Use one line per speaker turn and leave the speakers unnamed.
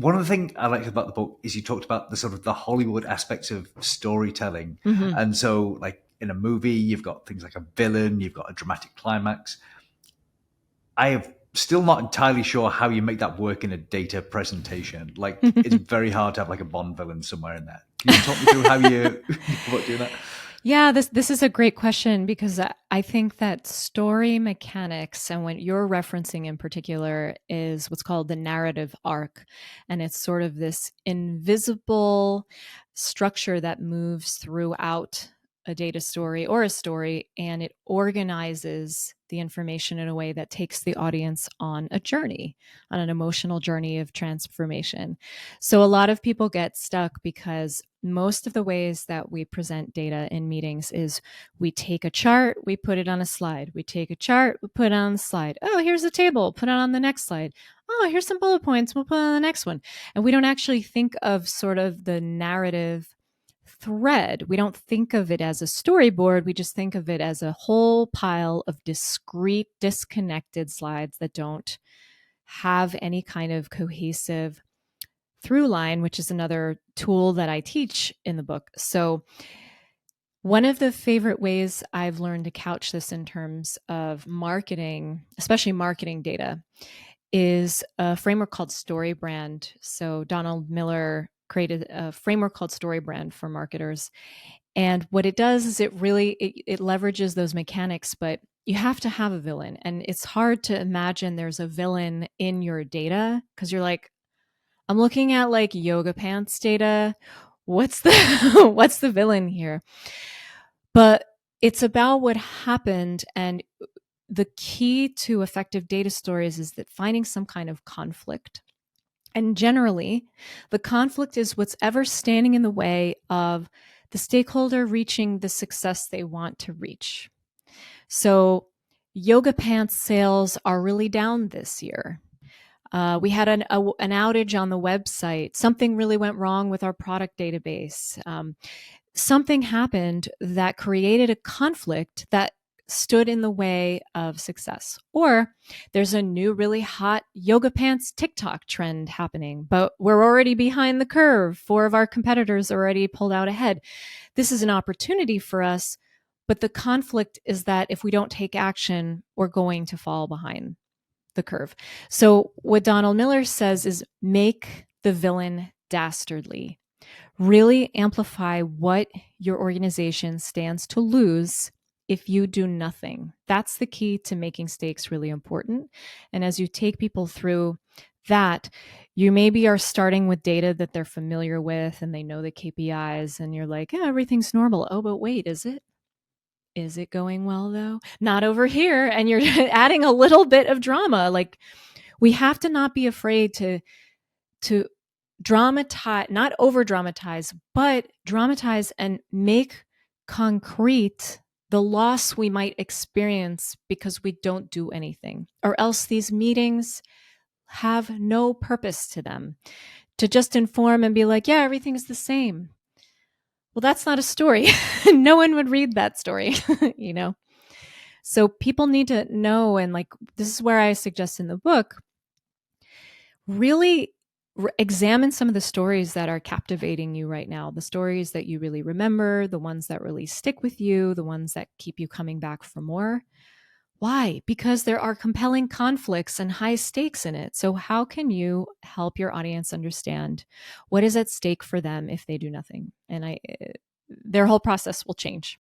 one of the things I liked about the book is you talked about the sort of the Hollywood aspects of storytelling.
Mm-hmm.
And so like in a movie, you've got things like a villain, you've got a dramatic climax. I am still not entirely sure how you make that work in a data presentation. Like it's very hard to have like a Bond villain somewhere in there. Can you talk me through how you go about doing that?
Yeah, this is a great question because I think that story mechanics, and what you're referencing in particular, is what's called the narrative arc. And it's sort of this invisible structure that moves throughout a data story or a story, and it organizes the information in a way that takes the audience on a journey, on an emotional journey of transformation. So a lot of people get stuck because most of the ways that we present data in meetings is we take a chart, we put it on a slide. We take a chart, we put it on the slide. Oh, here's a table, put it on the next slide. Oh, here's some bullet points, we'll put it on the next one. And we don't actually think of sort of the narrative thread. We don't think of it as a storyboard. We just think of it as a whole pile of discrete, disconnected slides that don't have any kind of cohesive through line, which is another tool that I teach in the book. So one of the favorite ways I've learned to couch this in terms of marketing, especially marketing data, is a framework called StoryBrand. So Donald Miller created a framework called StoryBrand for marketers. And what it does is it leverages those mechanics, but you have to have a villain. And it's hard to imagine there's a villain in your data because you're like, I'm looking at like yoga pants data. What's the what's the villain here? But it's about what happened, and the key to effective data stories is that finding some kind of conflict. And generally, the conflict is what's ever standing in the way of the stakeholder reaching the success they want to reach. So yoga pants sales are really down this year. We had an outage on the website. Something really went wrong with our product database. Something happened that created a conflict that stood in the way of success. Or there's a new really hot yoga pants TikTok trend happening, but we're already behind the curve. 4 of our competitors already pulled out ahead. This is an opportunity for us, but the conflict is that if we don't take action, we're going to fall behind the curve. So what Donald Miller says is make the villain dastardly. Really amplify what your organization stands to lose if you do nothing. That's the key to making stakes really important. And as you take people through that, you maybe are starting with data that they're familiar with and they know the KPIs, and you're like, yeah, everything's normal. Oh, but wait, is it? Is it going well though? Not over here. And you're adding a little bit of drama. Like we have to not be afraid to dramatize, not over dramatize, but dramatize and make concrete the loss we might experience because we don't do anything, or else these meetings have no purpose to them. To just inform and be like, yeah, everything's the same. Well, that's not a story. No one would read that story, you know? So people need to know, and like, this is where I suggest in the book, really examine some of the stories that are captivating you right now, the stories that you really remember, the ones that really stick with you, the ones that keep you coming back for more. Why? Because there are compelling conflicts and high stakes in it. So how can you help your audience understand what is at stake for them if they do nothing? And their whole process will change.